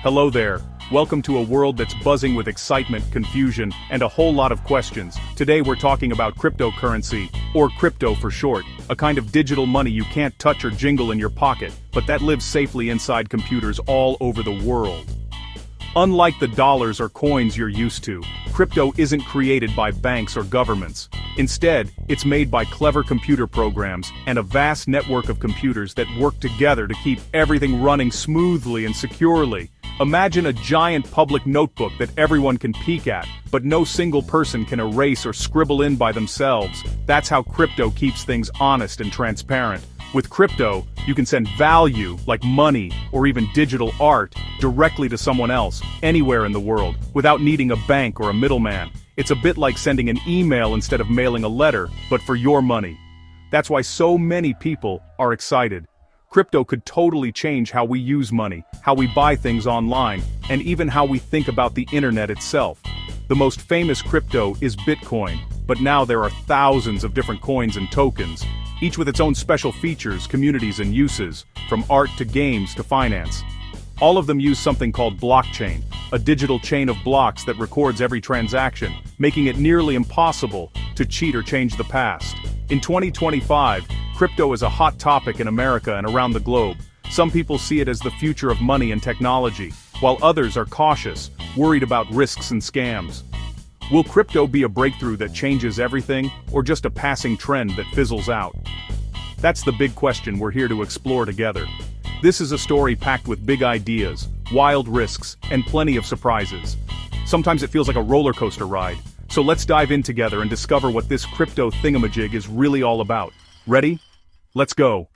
Hello there. Welcome to a world that's buzzing with excitement, confusion, and a whole lot of questions. Today we're talking about cryptocurrency, or crypto for short, a kind of digital money you can't touch or jingle in your pocket, but that lives safely inside computers all over the world. Unlike the dollars or coins you're used to, crypto isn't created by banks or governments. Instead, it's made by clever computer programs and a vast network of computers that work together to keep everything running smoothly and securely. Imagine a giant public notebook that everyone can peek at, but no single person can erase or scribble in by themselves. That's how crypto keeps things honest and transparent. With crypto, you can send value, like money or even digital art, directly to someone else, anywhere in the world, without needing a bank or a middleman. It's a bit like sending an email instead of mailing a letter, but for your money. That's why so many people are excited. Crypto could totally change how we use money, how we buy things online, and even how we think about the internet itself. The most famous crypto is Bitcoin, but now there are thousands of different coins and tokens, each with its own special features, communities, and uses, from art to games to finance. All of them use something called blockchain, a digital chain of blocks that records every transaction, making it nearly impossible to cheat or change the past. In 2025, crypto is a hot topic in America and around the globe. Some people see it as the future of money and technology, while others are cautious, worried about risks and scams. Will crypto be a breakthrough that changes everything, or just a passing trend that fizzles out? That's the big question we're here to explore together. This is a story packed with big ideas, wild risks, and plenty of surprises. Sometimes it feels like a roller coaster ride. So let's dive in together and discover what this crypto thingamajig is really all about. Ready? Let's go.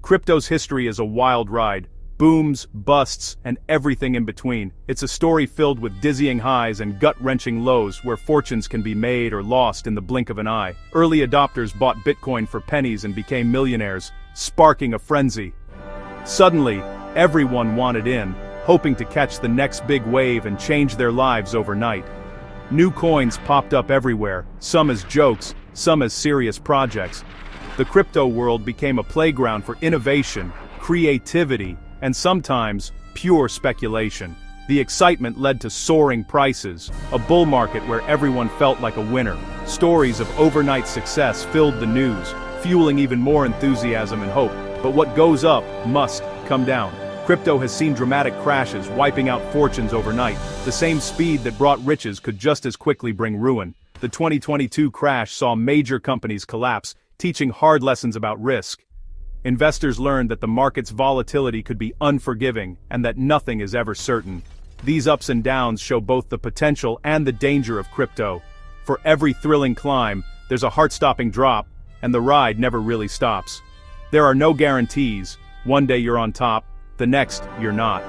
Crypto's history is a wild ride. Booms, busts, and everything in between. It's a story filled with dizzying highs and gut-wrenching lows where fortunes can be made or lost in the blink of an eye. Early adopters bought Bitcoin for pennies and became millionaires, sparking a frenzy. Suddenly, everyone wanted in, hoping to catch the next big wave and change their lives overnight. New coins popped up everywhere, some as jokes, some as serious projects. The crypto world became a playground for innovation, creativity, and sometimes pure speculation. The excitement led to soaring prices, a bull market where everyone felt like a winner. Stories of overnight success filled the news, fueling even more enthusiasm and hope. But what goes up must come down. Crypto has seen dramatic crashes, wiping out fortunes overnight. The same speed that brought riches could just as quickly bring ruin. The 2022 crash saw major companies collapse, teaching hard lessons about risk. Investors learned that the market's volatility could be unforgiving and that nothing is ever certain. These ups and downs show both the potential and the danger of crypto. For every thrilling climb, there's a heart-stopping drop, and the ride never really stops. There are no guarantees. One day you're on top, the next you're not.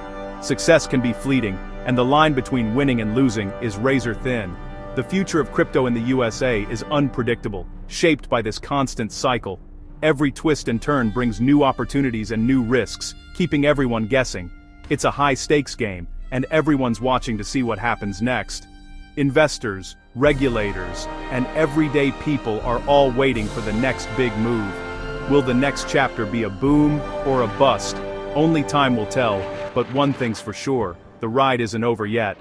Success can be fleeting, and the line between winning and losing is razor thin. The future of crypto in the USA is unpredictable, shaped by this constant cycle. Every twist and turn brings new opportunities and new risks, keeping everyone guessing. It's a high-stakes game, and everyone's watching to see what happens next. Investors, regulators, and everyday people are all waiting for the next big move. Will the next chapter be a boom or a bust? Only time will tell, but one thing's for sure, the ride isn't over yet.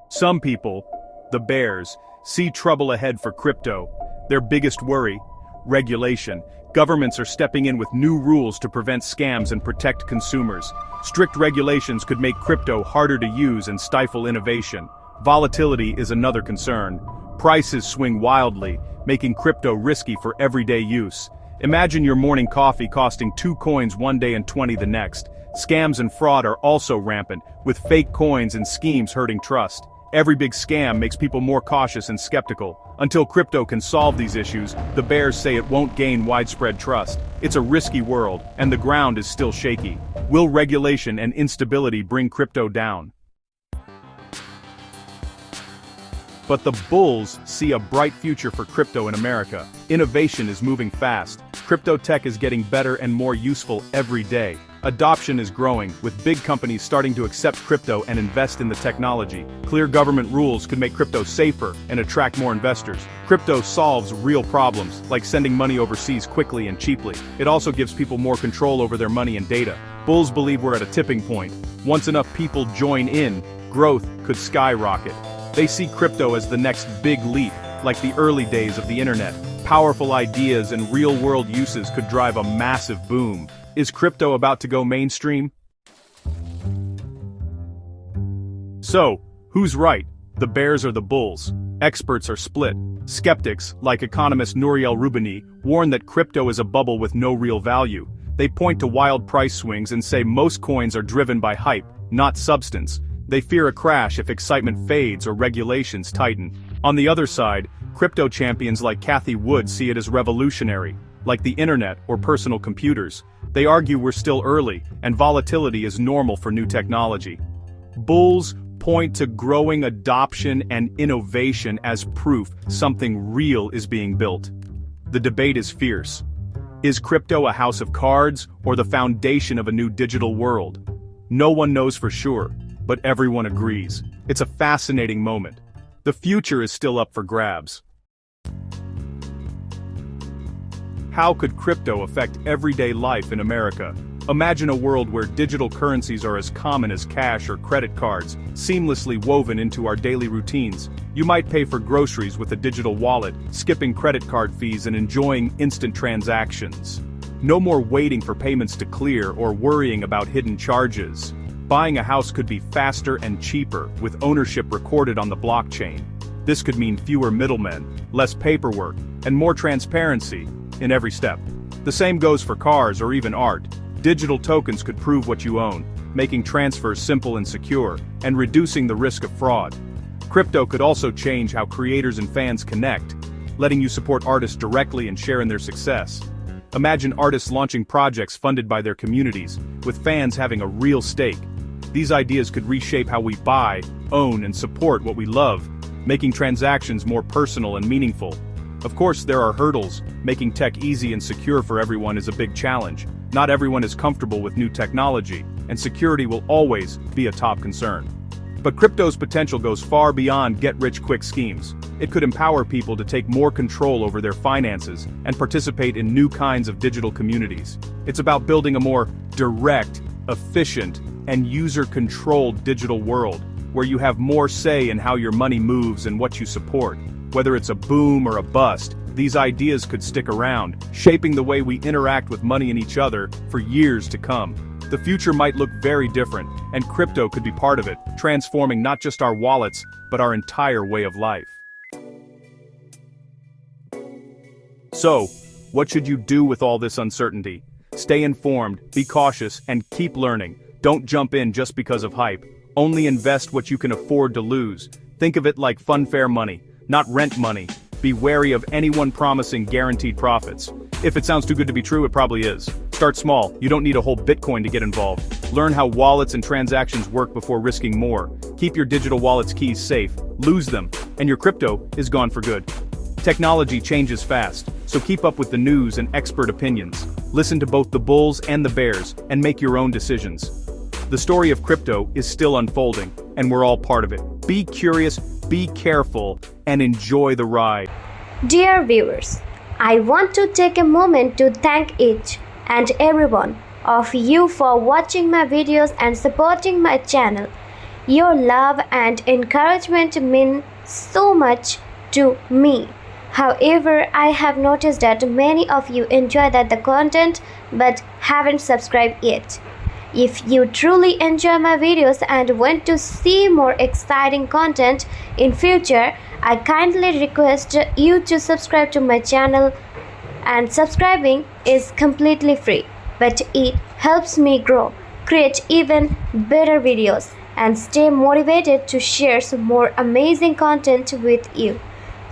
Some people, the bears, see trouble ahead for crypto. Their biggest worry: regulation. Governments are stepping in with new rules to prevent scams and protect consumers. Strict regulations could make crypto harder to use and stifle innovation. Volatility is another concern. Prices swing wildly, making crypto risky for everyday use. Imagine your morning coffee costing 2 coins one day and 20 the next. Scams and fraud are also rampant, with fake coins and schemes hurting trust. Every big scam makes people more cautious and skeptical. Until crypto can solve these issues, the bears say it won't gain widespread trust. It's a risky world, and the ground is still shaky. Will regulation and instability bring crypto down? But the bulls see a bright future for crypto in America. Innovation is moving fast. Crypto tech is getting better and more useful every day. Adoption is growing, with big companies starting to accept crypto and invest in the technology. Clear government rules could make crypto safer and attract more investors. Crypto solves real problems, like sending money overseas quickly and cheaply. It also gives people more control over their money and data. Bulls believe we're at a tipping point. Once enough people join in, growth could skyrocket. They see crypto as the next big leap, like the early days of the internet. Powerful ideas and real-world uses could drive a massive boom. Is crypto about to go mainstream? So, who's right? The bears or the bulls? Experts are split. Skeptics, like economist Nouriel Roubini, warn that crypto is a bubble with no real value. They point to wild price swings and say most coins are driven by hype, not substance. They fear a crash if excitement fades or regulations tighten. On the other side, crypto champions like Cathie Wood see it as revolutionary, like the internet or personal computers. They argue we're still early, and volatility is normal for new technology. Bulls point to growing adoption and innovation as proof something real is being built. The debate is fierce. Is crypto a house of cards or the foundation of a new digital world? No one knows for sure, but everyone agrees. It's a fascinating moment. The future is still up for grabs. How could crypto affect everyday life in America? Imagine a world where digital currencies are as common as cash or credit cards, seamlessly woven into our daily routines. You might pay for groceries with a digital wallet, skipping credit card fees and enjoying instant transactions. No more waiting for payments to clear or worrying about hidden charges. Buying a house could be faster and cheaper, with ownership recorded on the blockchain. This could mean fewer middlemen, less paperwork, and more transparency in every step. The same goes for cars or even art. Digital tokens could prove what you own, making transfers simple and secure, and reducing the risk of fraud. Crypto could also change how creators and fans connect, letting you support artists directly and share in their success. Imagine artists launching projects funded by their communities, with fans having a real stake. These ideas could reshape how we buy, own, and support what we love, making transactions more personal and meaningful. Of course, there are hurdles. Making tech easy and secure for everyone is a big challenge. Not everyone is comfortable with new technology, and security will always be a top concern. But crypto's potential goes far beyond get-rich-quick schemes. It could empower people to take more control over their finances and participate in new kinds of digital communities. It's about building a more direct, efficient, and user-controlled digital world, where you have more say in how your money moves and what you support. Whether it's a boom or a bust, these ideas could stick around, shaping the way we interact with money and each other for years to come. The future might look very different, and crypto could be part of it, transforming not just our wallets, but our entire way of life. So, what should you do with all this uncertainty? Stay informed, be cautious, and keep learning. Don't jump in just because of hype. Only invest what you can afford to lose. Think of it like funfair money, not rent money. Be wary of anyone promising guaranteed profits. If it sounds too good to be true, it probably is. Start small. You don't need a whole Bitcoin to get involved. Learn how wallets and transactions work before risking more. Keep your digital wallet's keys safe. Lose them, and your crypto is gone for good. Technology changes fast, so keep up with the news and expert opinions. Listen to both the bulls and the bears, and make your own decisions. The story of crypto is still unfolding, and we're all part of it. Be curious, be careful, and enjoy the ride. Dear viewers, I want to take a moment to thank each and every one of you for watching my videos and supporting my channel. Your love and encouragement mean so much to me. However, I have noticed that many of you enjoy the content but haven't subscribed yet. If you truly enjoy my videos and want to see more exciting content in future, I kindly request you to subscribe to my channel, and subscribing is completely free, but it helps me grow, create even better videos, and stay motivated to share some more amazing content with you.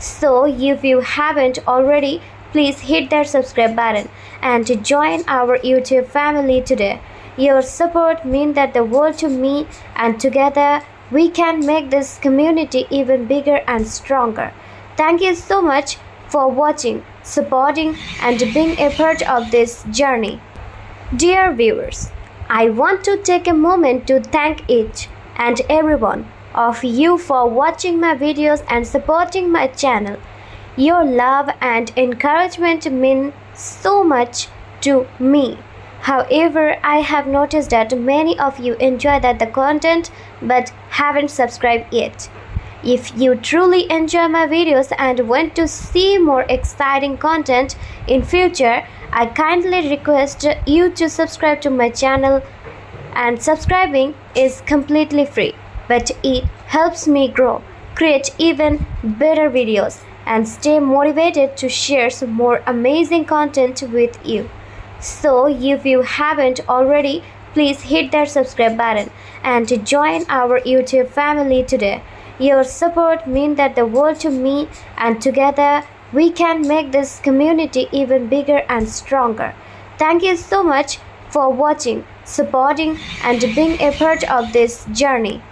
So if you haven't already, please hit that subscribe button and join our YouTube family today. Your support means that the world to me, and together we can make this community even bigger and stronger. Thank you so much for watching, supporting, and being a part of this journey. Dear viewers, I want to take a moment to thank each and every one of you for watching my videos and supporting my channel. Your love and encouragement mean so much to me. However, I have noticed that many of you enjoy the content but haven't subscribed yet. If you truly enjoy my videos and want to see more exciting content in future, I kindly request you to subscribe to my channel, and subscribing is completely free, but it helps me grow, create even better videos, and stay motivated to share some more amazing content with you. So if you haven't already, please hit that subscribe button and join our YouTube family today. Your support means that the world to me, and together we can make this community even bigger and stronger. Thank you so much for watching, supporting, and being a part of this journey.